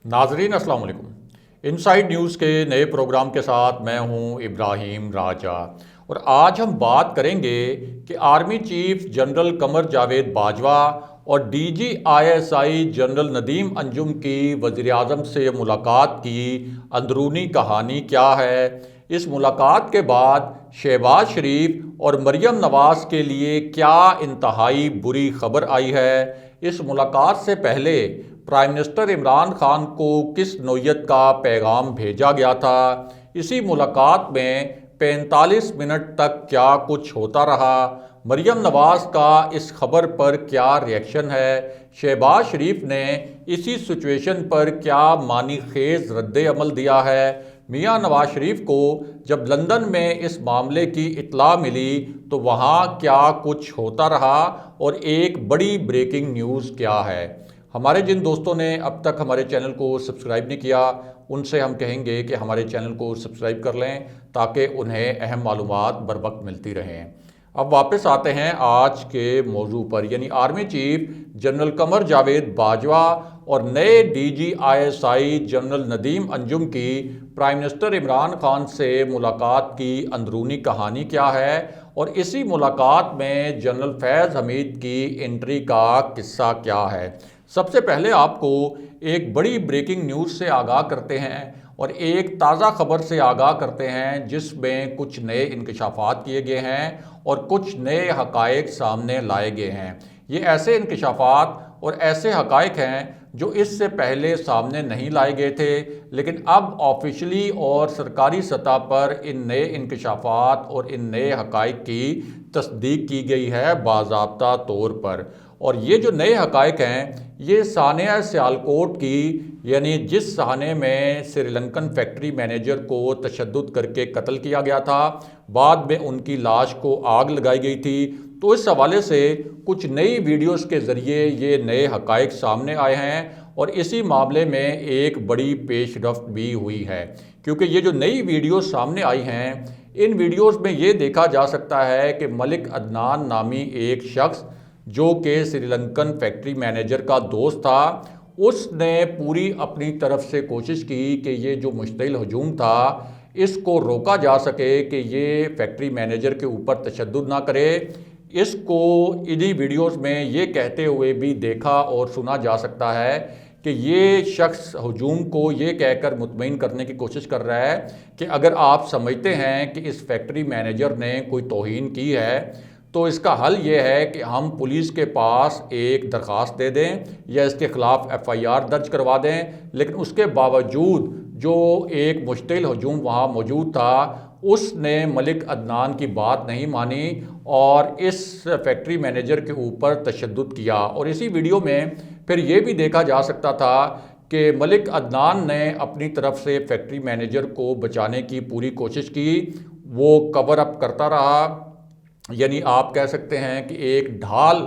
नाजरीन अस्सलाम वालेकुम। इनसाइड न्यूज़ के नए प्रोग्राम के साथ मैं हूं इब्राहिम राजा और आज हम बात करेंगे कि army chief general Qamar Javed Bajwa और DG ISI general Nadeem Anjum की वज़ीर आज़म से मुलाकात की अंदरूनी कहानी क्या है। इस मुलाकात के बाद शहबाज शरीफ और मरियम नवाज़ के लिए क्या इंतहाई बुरी खबर आई है। इस मुलाकात से पहले प्राइम मिनिस्टर इमरान खान को किस नौयत का पैगाम भेजा गया था। इसी मुलाकात में 45 मिनट तक क्या कुछ होता रहा। मरियम नवाज़ का इस खबर पर क्या रिएक्शन है। शहबाज शरीफ ने इसी सिचुएशन पर क्या मानी खेज रद्द अमल दिया है। मियां नवाज शरीफ को जब लंदन में इस मामले की इत्तला मिली तो वहाँ क्या कुछ होता रहा और एक बड़ी ब्रेकिंग न्यूज़ क्या है। हमारे जिन दोस्तों ने अब तक हमारे चैनल को सब्सक्राइब नहीं किया उनसे हम कहेंगे कि हमारे चैनल को सब्सक्राइब कर लें ताकि उन्हें अहम मालूमात बर वक्त मिलती रहें। अब वापस आते हैं आज के मौजू पर, यानी army chief general Qamar Javed Bajwa और नए DG ISI general Nadeem Anjum की प्राइम मिनिस्टर इमरान खान से मुलाकात की अंदरूनी कहानी क्या है और इसी मुलाकात में जनरल फैज़ हमीद की एंट्री का किस्सा क्या है। सबसे पहले आपको एक बड़ी ब्रेकिंग न्यूज़ से आगाह करते हैं और एक ताज़ा खबर से आगाह करते हैं जिसमें कुछ नए इंकशाफात किए गए हैं और कुछ नए हकायक सामने लाए गए हैं। ये ऐसे इंकशाफात और ऐसे हकायक हैं जो इससे पहले सामने नहीं लाए गए थे, लेकिन अब ऑफिशियली और सरकारी सतह पर इन नए इंकशाफात और इन नए हकायक की तस्दीक की गई है बाज़ाब्ता तौर पर। और ये जो नए हकायक हैं ये सानिया सियालकोट की, यानी जिस साहने में श्रीलंकन फैक्ट्री मैनेजर को तशद्दुद करके कत्ल किया गया था, बाद में उनकी लाश को आग लगाई गई थी। तो इस हवाले से कुछ नई वीडियोस के ज़रिए ये नए हकायक सामने आए हैं और इसी मामले में एक बड़ी पेशरफ्त भी हुई है, क्योंकि ये जो नई वीडियोस सामने आई हैं इन वीडियोस में ये देखा जा सकता है कि मलिक अदनान नामी एक शख्स जो कि श्रीलंकन फैक्ट्री मैनेजर का दोस्त था, उसने पूरी अपनी तरफ से कोशिश की कि ये जो मुश्तिल हजूम था इसको रोका जा सके कि ये फैक्ट्री मैनेजर के ऊपर तशद्दुद ना करे। इसको इन्हीं वीडियोस में ये कहते हुए भी देखा और सुना जा सकता है कि ये शख्स हजूम को ये कहकर मुतमईन करने की कोशिश कर रहा है कि अगर आप समझते हैं कि इस फैक्ट्री मैनेजर ने कोई तौहीन की है तो इसका हल ये है कि हम पुलिस के पास एक दरख्वास्त दे दें या इसके ख़िलाफ़ एफआईआर दर्ज करवा दें। लेकिन उसके बावजूद जो एक मुश्तिल हजूम वहाँ मौजूद था उसने मलिक अदनान की बात नहीं मानी और इस फैक्ट्री मैनेजर के ऊपर तशद्दुद किया। और इसी वीडियो में फिर ये भी देखा जा सकता था कि मलिक अदनान ने अपनी तरफ से फैक्ट्री मैनेजर को बचाने की पूरी कोशिश की, वो कवर अप करता रहा, यानी आप कह सकते हैं कि एक ढाल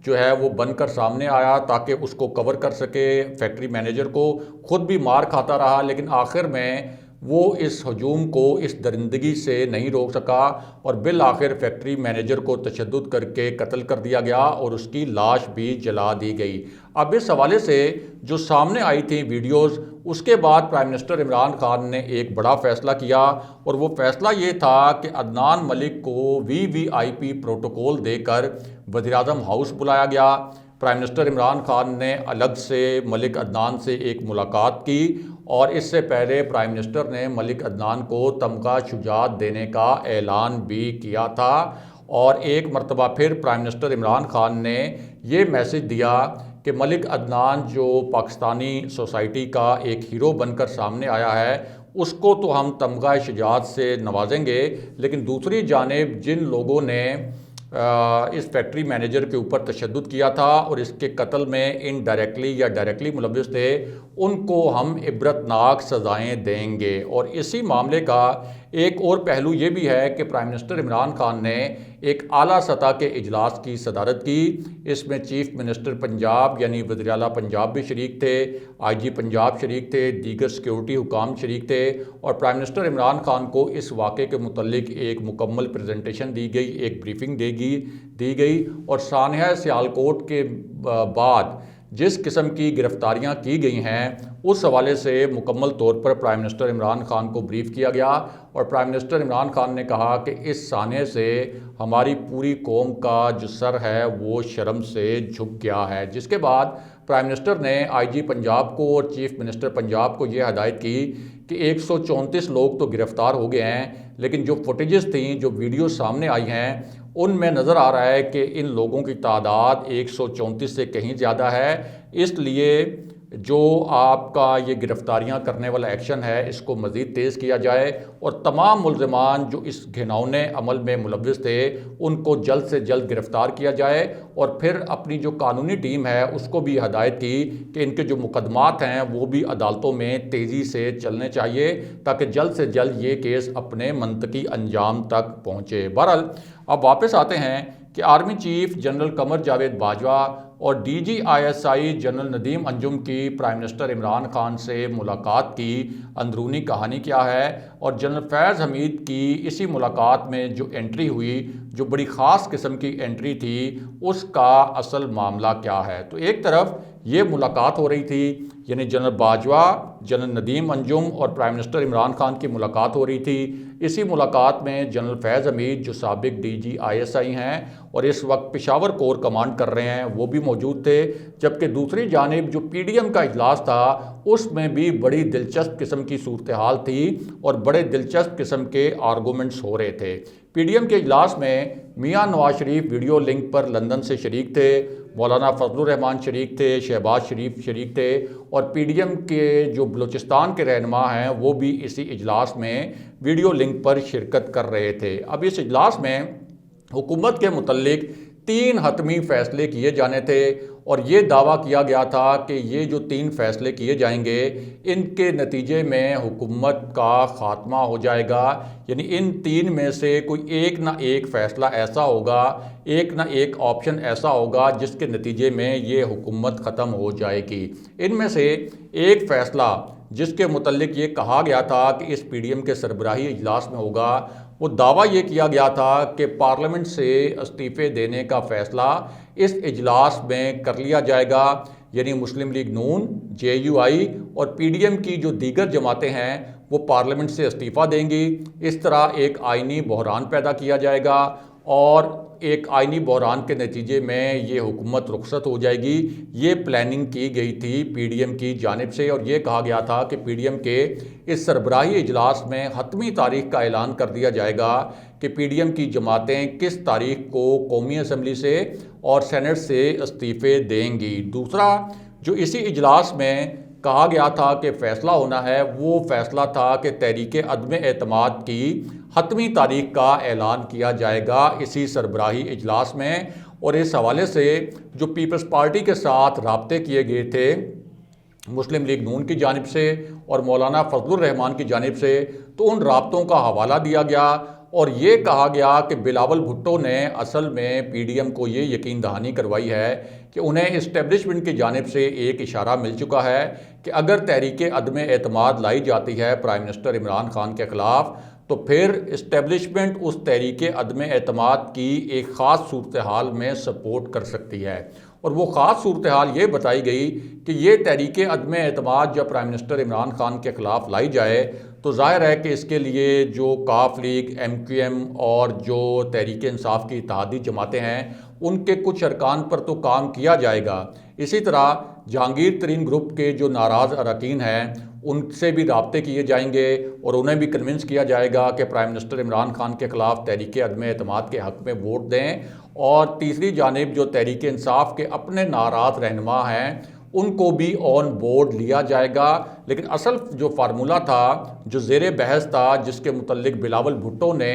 जो है वो बनकर सामने आया ताकि उसको कवर कर सके। फैक्ट्री मैनेजर को खुद भी मार खाता रहा, लेकिन आखिर में वो इस हजूम को इस दरिंदगी से नहीं रोक सका और बिल आखिर फैक्ट्री मैनेजर को तशद्दुद करके कत्ल कर दिया गया और उसकी लाश भी जला दी गई। अब इस हवाले से जो सामने आई थी वीडियोस, उसके बाद प्राइम मिनिस्टर इमरान खान ने एक बड़ा फ़ैसला किया और वो फ़ैसला ये था कि अदनान मलिक को वीवीआईपी प्रोटोकॉल देकर वज़ीर-ए-आज़म हाउस बुलाया गया। प्राइम मिनिस्टर इमरान खान ने अलग से मलिक अदनान से एक मुलाकात की और इससे पहले प्राइम मिनिस्टर ने मलिक अदनान को तमगा शुजात देने का ऐलान भी किया था। और एक मरतबा फिर प्राइम मिनिस्टर इमरान खान ने ये मैसेज दिया कि मलिक अदनान जो पाकिस्तानी सोसाइटी का एक हीरो बनकर सामने आया है उसको तो हम तमगा शुजात से नवाजेंगे, लेकिन दूसरी जानिब जिन लोगों ने इस फैक्ट्री मैनेजर के ऊपर तशद्दुद किया था और इसके कत्ल में इनडायरेक्टली या डायरेक्टली मुलव्विस थे उनको हम इबरतनाक सज़ाएँ देंगे। और इसी मामले का एक और पहलू ये भी है कि प्राइम मिनिस्टर इमरान खान ने एक आला सतह के इजलास की सदारत की। इसमें चीफ मिनिस्टर पंजाब यानी वज़ीर आला पंजाब भी शरीक थे, आईजी पंजाब शरीक थे, दीगर सिक्योरिटी हुकाम शरीक थे और प्राइम मिनिस्टर इमरान खान को इस वाक़े के मुतल्लिक एक मुकम्मल प्रेजेंटेशन दी गई, एक ब्रीफिंग दी गई और सानिया सियालकोट के बाद जिस किस्म की गिरफ्तारियां की गई हैं उस हवाले से मुकम्मल तौर पर प्राइम मिनिस्टर इमरान खान को ब्रीफ किया गया और प्राइम मिनिस्टर इमरान खान ने कहा कि इस साने से हमारी पूरी कौम का जो सर है वो शर्म से झुक गया है। जिसके बाद प्राइम मिनिस्टर ने आईजी पंजाब को और चीफ मिनिस्टर पंजाब को ये हदायत की कि 134 लोग तो गिरफ्तार हो गए हैं, लेकिन जो फुटेजेस थी, जो वीडियो सामने आई हैं, उनमें नज़र आ रहा है कि इन लोगों की तादाद 134 से कहीं ज़्यादा है। इसलिए जो आपका ये गिरफ्तारियां करने वाला एक्शन है इसको मज़ीद तेज़ किया जाए और तमाम मुल्ज़िमान जो इस घिनौने अमल में मुलव्विस थे उनको जल्द से जल्द गिरफ़्तार किया जाए और फिर अपनी जो कानूनी टीम है उसको भी हदायत की कि इनके जो मुकदमात हैं वो भी अदालतों में तेज़ी से चलने चाहिए ताकि जल्द से जल्द ये केस अपने मंतकी अंजाम तक पहुँचे। बहरहाल अब वापस आते हैं कि army chief general Qamar Javed Bajwa और DGISI जनरल नदीम अंजुम की प्राइम मिनिस्टर इमरान खान से मुलाकात की अंदरूनी कहानी क्या है और जनरल फैज़ हमीद की इसी मुलाकात में जो एंट्री हुई, जो बड़ी ख़ास किस्म की एंट्री थी, उसका असल मामला क्या है। तो एक तरफ ये मुलाकात हो रही थी, यानी जनरल बाजवा, जनरल नदीम अंजुम और प्राइम मिनिस्टर इमरान खान की मुलाकात हो रही थी। इसी मुलाकात में जनरल फैज़ हमीद जो साबिक DGISI हैं और इस वक्त पेशावर कोर कमांड कर रहे हैं वो भी मौजूद थे, जबकि दूसरी जानिब जो PDM का इजलास था उसमें भी बड़ी दिलचस्प किस्म की सूरत हाल थी और बड़े दिलचस्प किस्म के आर्गूमेंट्स हो रहे थे। PDM के इजलास में मियां नवाज शरीफ वीडियो लिंक पर लंदन से शरीक थे, मौलाना फजलुर रहमान शरीक थे, शहबाज शरीफ शरीक थे और PDM के जो बलूचिस्तान के रहनुमा हैं वो भी इसी इजलास में वीडियो लिंक पर शिरकत कर रहे थे। अब इस इजलास में हुकूमत के मुतल्लिक 3 हतमी फ़ैसले किए जाने थे और ये दावा किया गया था कि ये जो 3 फ़ैसले किए जाएंगे इनके नतीजे में हुकूमत का ख़ात्मा हो जाएगा, यानी इन 3 में से कोई एक ना एक फ़ैसला ऐसा होगा, एक ना एक ऑप्शन ऐसा होगा जिसके नतीजे में ये हुकूमत ख़त्म हो जाएगी। इनमें से एक फ़ैसला जिसके मुतल्लिक ये कहा गया था कि इस PDM के सरबराही इजलास में होगा, वो दावा ये किया गया था कि पार्लियामेंट से इस्तीफ़े देने का फ़ैसला इस इजलास में कर लिया जाएगा, यानी मुस्लिम लीग नून, JUI और PDM की जो दीगर जमातें हैं वो पार्लियामेंट से इस्तीफ़ा देंगी। इस तरह एक आइनी बहरान पैदा किया जाएगा और एक आइनी बहरान के नतीजे में ये हुकूमत रुखसत हो जाएगी। ये प्लानिंग की गई थी PDM की जानिब से और ये कहा गया था कि PDM के इस सरबराही इजलास में हतमी तारीख का ऐलान कर दिया जाएगा कि PDM की जमातें किस तारीख को कौमी असम्बली से और सेनेट से इस्तीफ़े देंगी। दूसरा जो इसी इजलास में कहा गया था कि फ़ैसला होना है, वो फ़ैसला था कि तहरीक अदम एतमाद की हतमी तारीख का ऐलान किया जाएगा इसी सरबराही इजलास में। और इस हवाले से जो पीपल्स पार्टी के साथ राब्ते किए गए थे मुस्लिम लीग नून की जानिब से और मौलाना फजलुर रहमान की जानिब से, तो उन राब्तों का हवाला दिया गया और ये कहा गया कि बिलावल भुट्टो ने असल में PDM को ये यकीन दहानी करवाई है कि उन्हें इस्टेब्लिशमेंट की जानिब से एक इशारा मिल चुका है कि अगर तहरीक अदम एतमाद लाई जाती है प्राइम मिनिस्टर इमरान खान के ख़िलाफ़ तो फिर इस्टेब्लिशमेंट उस तहरीक अदम एतमाद की एक ख़ास सूरत हाल में सपोर्ट कर सकती है। और वो ख़ास सूरत हाल ये बताई गई कि ये तहरीक अदम एतमाद जब प्राइम मिनिस्टर इमरान खान के ख़िलाफ़ लाई जाए तो ज़ाहिर है कि इसके लिए जो काफ लीग, MQM और जो तहरीक इंसाफ की इत्तेहादी जमातें हैं उनके कुछ अरकान पर तो काम किया जाएगा। इसी तरह जहांगीर तरीन ग्रुप के जो नाराज़ अरकान हैं उनसे भी राब्ते किए जाएंगे और उन्हें भी कन्विंस किया जाएगा कि प्राइम मिनिस्टर इमरान खान के ख़िलाफ़ तहरीक अदम एतमाद के हक़ में वोट दें। और तीसरी जानिब जो तहरीक इंसाफ के अपने नाराज़ रहनुमा हैं उनको भी ऑन बोर्ड लिया जाएगा। लेकिन असल जो फार्मूला था, जो ज़ेरे बहस था, जिसके मुतल्लिक बिलावल भुट्टो ने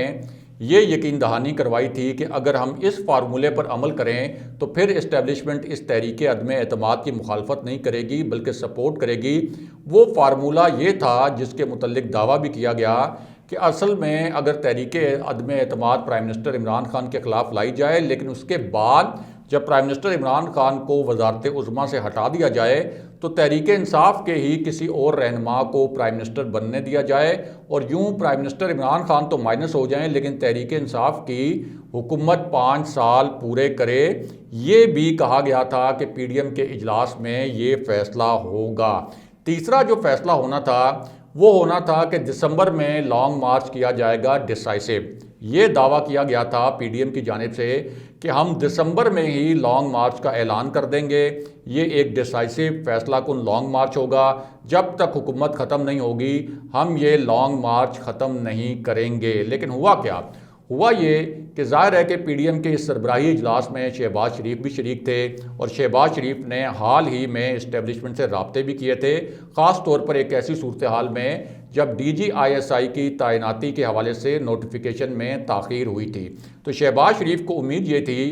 ये यकीन दहानी करवाई थी कि अगर हम इस फार्मूले पर अमल करें तो फिर इस्टेब्लिशमेंट इस तहरीक अदम एतमाद की मुखालफत नहीं करेगी बल्कि सपोर्ट करेगी। वो फार्मूला ये था जिसके मुतल्लिक दावा भी किया गया कि असल में अगर तहरीक अदम एतमाद प्राइम मिनिस्टर इमरान खान के ख़िलाफ़ लाई जाए, लेकिन उसके बाद जब प्राइम मिनिस्टर इमरान खान को वज़ारत उज़्मा से हटा दिया जाए तो तहरीक इंसाफ के ही किसी और रहनुमा को प्राइम मिनिस्टर बनने दिया जाए और यूं प्राइम मिनिस्टर इमरान खान तो माइनस हो जाएं, लेकिन तहरीक इंसाफ की हुकूमत 5 साल पूरे करे। ये भी कहा गया था कि पीडीएम के इजलास में ये फैसला होगा। तीसरा जो फैसला होना था वो होना था कि दिसंबर में लॉन्ग मार्च किया जाएगा डिसाइसिव। ये दावा किया गया था पीडीएम की जानिब से कि हम दिसंबर में ही लॉन्ग मार्च का ऐलान कर देंगे। ये एक डिसाइसिव फैसला कुन लॉन्ग मार्च होगा। जब तक हुकूमत ख़त्म नहीं होगी हम ये लॉन्ग मार्च ख़त्म नहीं करेंगे। लेकिन हुआ क्या? हुआ ये कि ज़ाहिर है कि पीडीएम के इस सरबराही इजलास में शहबाज शरीफ भी शरीक थे और शहबाज शरीफ ने हाल ही में इस्टेब्लिशमेंट से राब्ते भी किए थे, ख़ास तौर पर एक ऐसी सूरत हाल में जब DGISI की तैनाती के हवाले से नोटिफिकेशन में ताख़ीर हुई थी। तो शहबाज शरीफ को उम्मीद ये थी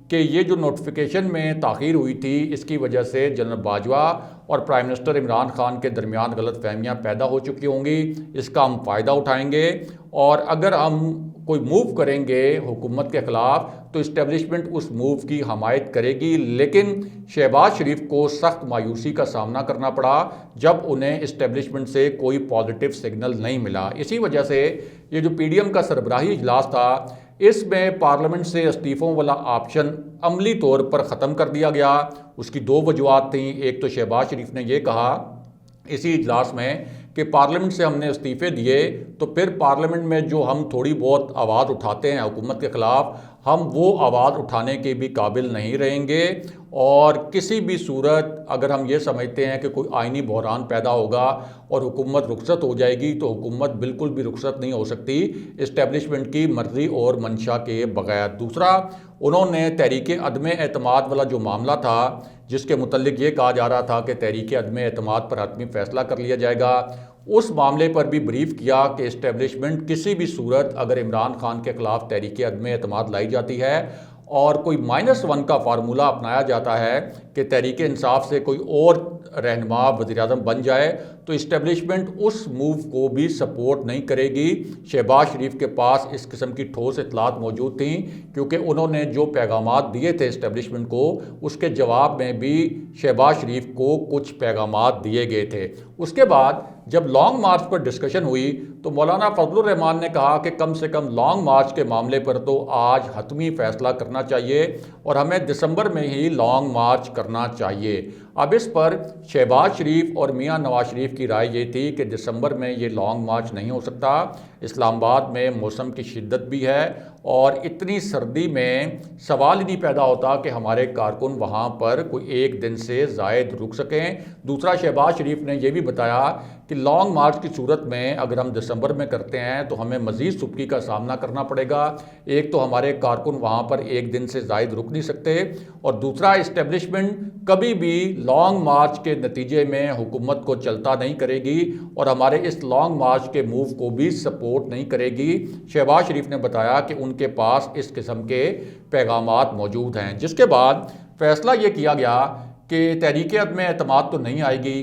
कि ये जो नोटिफिकेशन में ताख़ीर हुई थी इसकी वजह से जनरल बाजवा और प्राइम मिनिस्टर इमरान खान के दरमियान गलतफहमियाँ पैदा हो चुकी होंगी। इसका हम फ़ायदा उठाएंगे और अगर हम कोई मूव करेंगे हुकूमत के ख़िलाफ़ तो इस्टेब्लिशमेंट उस मूव की हमायत करेगी। लेकिन शहबाज शरीफ को सख्त मायूसी का सामना करना पड़ा जब उन्हें इस्टेब्लिशमेंट से कोई पॉजिटिव सिग्नल नहीं मिला। इसी वजह से ये जो पीडीएम का सरबराही इजलास था इसमें पार्लियामेंट से इस्तीफ़ों वाला ऑप्शन अमली तौर पर ख़त्म कर दिया गया। उसकी 2 वजूहात थीं। एक तो शहबाज शरीफ ने यह कहा इसी इजलास में कि पार्लियामेंट से हमने इस्तीफ़े दिए तो फिर पार्लियामेंट में जो हम थोड़ी बहुत आवाज़ उठाते हैं हुकूमत के ख़िलाफ़, हम वो आवाज़ उठाने के भी काबिल नहीं रहेंगे और किसी भी सूरत अगर हम ये समझते हैं कि कोई आइनी बहरान पैदा होगा और हुकूमत रुखसत हो जाएगी तो हुकूमत बिल्कुल भी रुखसत नहीं हो सकती इस्टेब्लिशमेंट की मर्ज़ी और मंशा के बगैर। दूसरा, उन्होंने तहरीक अदम एतमाद वाला जो मामला था जिसके मुतल्लिक ये कहा जा रहा था कि तहरीक अदम एतमाद पर हतमी फ़ैसला कर लिया जाएगा, उस मामले पर भी ब्रीफ किया कि इस्टेब्लिशमेंट किसी भी सूरत अगर इमरान खान के ख़िलाफ़ तहरीक अदम एतमाद लाई जाती है और कोई -1 का फार्मूला अपनाया जाता है कि तहरीक इंसाफ से कोई और रहनुमा वज़ीर-ए-आज़म बन जाए तो इस्टेब्लिशमेंट उस मूव को भी सपोर्ट नहीं करेगी। शहबाज शरीफ के पास इस किस्म की ठोस इतलात मौजूद थी क्योंकि उन्होंने जो पैगामात दिए थे इस्टेब्लिशमेंट को उसके जवाब में भी शहबाज शरीफ को कुछ पैगामात दिए गए थे। उसके बाद जब लॉन्ग मार्च पर डिस्कशन हुई तो मौलाना फजलुर रहमान ने कहा कि कम से कम लॉन्ग मार्च के मामले पर तो आज हतमी फ़ैसला करना चाहिए और हमें दिसंबर में ही लॉन्ग मार्च करना चाहिए। अब इस पर शहबाज शरीफ और मियां नवाज शरीफ की राय ये थी कि दिसंबर में ये लॉन्ग मार्च नहीं हो सकता। इस्लामाबाद में मौसम की शिद्दत भी है और इतनी सर्दी में सवाल ही नहीं पैदा होता कि हमारे कारकुन वहाँ पर कोई एक दिन से ज़ायद रुक सकें। दूसरा, शहबाज शरीफ ने यह भी बताया कि लॉन्ग मार्च की सूरत में अगर हम दिसंबर में करते हैं तो हमें मज़ीद सुबकी का सामना करना पड़ेगा। एक तो हमारे कारकुन वहाँ पर एक दिन से ज़ायद रुक नहीं सकते और दूसरा, इस्टेब्लिशमेंट कभी भी लॉन्ग मार्च के नतीजे में हुकूमत को चलता नहीं करेगी और हमारे इस लॉन्ग मार्च के मूव को भी सपोर्ट नहीं करेगी। शहबाज शरीफ ने बताया कि उनके पास इस किस्म के पैगामात मौजूद हैं। जिसके बाद फैसला ये किया गया कि तहरीक अदम एतमाद तो नहीं आएगी,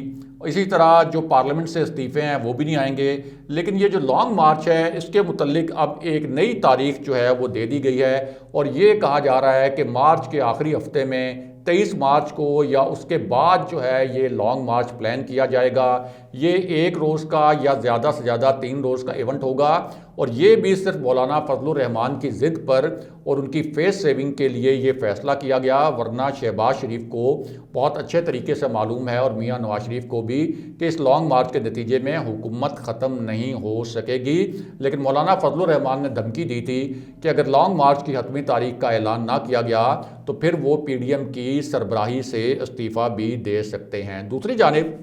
इसी तरह जो पार्लियामेंट से इस्तीफ़े हैं वो भी नहीं आएंगे, लेकिन ये जो लॉन्ग मार्च है इसके मुतल्लिक अब एक नई तारीख जो है वो दे दी गई है और ये कहा जा रहा है कि मार्च के आखिरी हफ्ते में 23 मार्च को या उसके बाद जो है ये लॉन्ग मार्च प्लान किया जाएगा। ये 1 रोज़ का या ज़्यादा से ज़्यादा 3 रोज़ का इवेंट होगा और ये भी सिर्फ मौलाना फजलुर रहमान की ज़िद पर और उनकी फेस सेविंग के लिए ये फ़ैसला किया गया, वरना शहबाज शरीफ को बहुत अच्छे तरीके से मालूम है और मियां नवाज शरीफ को भी कि इस लॉन्ग मार्च के नतीजे में हुकूमत ख़त्म नहीं हो सकेगी। लेकिन मौलाना फजलुर रहमान ने धमकी दी थी कि अगर लॉन्ग मार्च की हतमी तारीख का ऐलान ना किया गया तो फिर वो पीडीएम की सरबराही से इस्तीफ़ा भी दे सकते हैं। दूसरी जानिब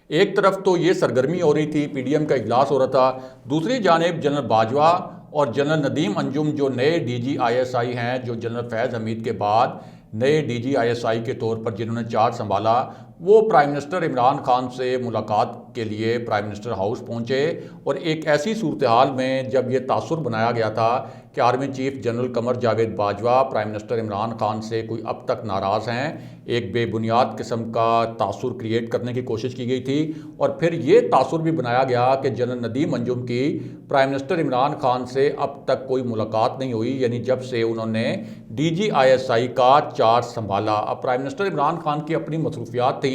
एक तरफ तो ये सरगर्मी हो रही थी, पीडीएम का इजलास हो रहा था, दूसरी जानिब जनरल बाजवा और जनरल नदीम अंजुम जो नए DGISI हैं, जो जनरल फैज़ हमीद के बाद नए DGISI के तौर पर जिन्होंने चार्ज संभाला, वो प्राइम मिनिस्टर इमरान खान से मुलाकात के लिए प्राइम मिनिस्टर हाउस पहुंचे और एक ऐसी सूरत हाल में जब ये तासुर बनाया गया था कि army chief general Qamar Javed Bajwa prime minister Imran Khan से कोई अब तक नाराज़ हैं, एक बेबुनियाद किस्म का तासुर क्रिएट करने की कोशिश की गई थी और फिर ये तासुर भी बनाया गया कि जनरल नदीम अंजुम की प्राइम मिनिस्टर इमरान खान से अब तक कोई मुलाकात नहीं हुई, यानी जब से उन्होंने DGISI का चार्ज संभाला। अब प्राइम मिनिस्टर इमरान खान की अपनी मसरूफियात थी,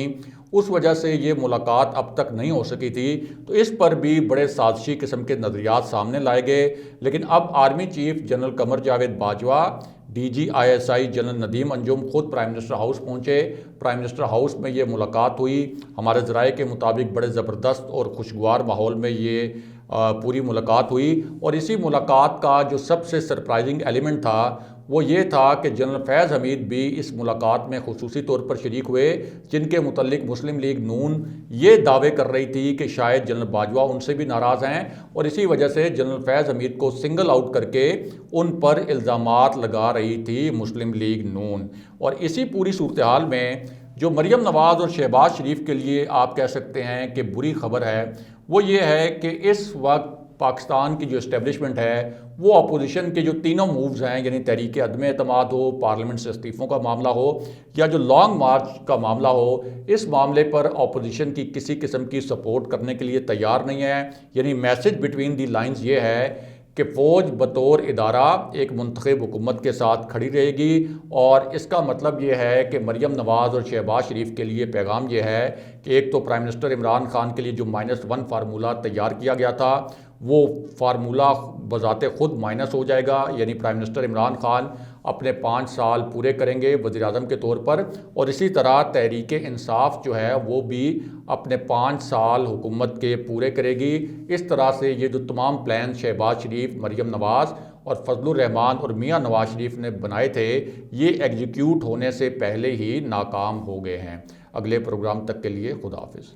उस वजह से ये मुलाकात अब तक नहीं हो सकी थी। तो इस पर भी बड़े साजिशी किस्म के नज़रियात सामने लाए गए। लेकिन अब army chief general Qamar Javed Bajwa, DGISI general Nadeem Anjum खुद प्राइम मिनिस्टर हाउस पहुंचे। प्राइम मिनिस्टर हाउस में ये मुलाकात हुई। हमारे ज़राए के मुताबिक बड़े ज़बरदस्त और खुशगवार माहौल में ये पूरी मुलाकात हुई। और इसी मुलाकात का जो सबसे सरप्राइजिंग एलिमेंट था वो ये था कि जनरल फैज़ हमीद भी इस मुलाकात में खुसूसी तौर पर शरीक हुए, जिनके मुतल्लिक मुस्लिम लीग नून ये दावे कर रही थी कि शायद जनरल बाजवा उनसे भी नाराज़ हैं और इसी वजह से जनरल फैज़ हमीद को सिंगल आउट करके उन पर इल्ज़ामात लगा रही थी मुस्लिम लीग नून। और इसी पूरी सूरत हाल में जो मरियम नवाज़ और शहबाज शरीफ के लिए आप कह सकते हैं कि बुरी खबर है, वो ये है कि इस वक्त पाकिस्तान की जो इस्टेब्लिशमेंट है वो अपोजिशन के जो तीनों मूव्स हैं, यानी तहरीक अदम एतमाद हो, पार्लियामेंट से इस्तीफ़ों का मामला हो या जो लॉन्ग मार्च का मामला हो, इस मामले पर अपोजिशन की किसी किस्म की सपोर्ट करने के लिए तैयार नहीं है। यानी मैसेज बिटवीन दी लाइंस ये है कि फ़ौज बतौर इदारा एक मुंतखब हुकूमत के साथ खड़ी रहेगी। और इसका मतलब ये है कि मरियम नवाज़ और शहबाज शरीफ के लिए पैगाम ये है कि एक तो प्राइम मिनिस्टर इमरान खान के लिए जो -1 फार्मूला तैयार किया गया था वो फार्मूला बज़ाते खुद माइनस हो जाएगा, यानी प्राइम मिनिस्टर इमरान खान अपने 5 साल पूरे करेंगे वज़ीर-ए-आज़म के तौर पर। और इसी तरह तहरीक इंसाफ जो है वो भी अपने 5 साल हुकूमत के पूरे करेगी। इस तरह से ये जो तमाम प्लान शहबाज शरीफ, मरियम नवाज़ और फजलुर रहमान और मियां नवाज शरीफ ने बनाए थे, ये एग्जीक्यूट होने से पहले ही नाकाम हो गए हैं। अगले प्रोग्राम तक के लिए खुदा हाफिज़।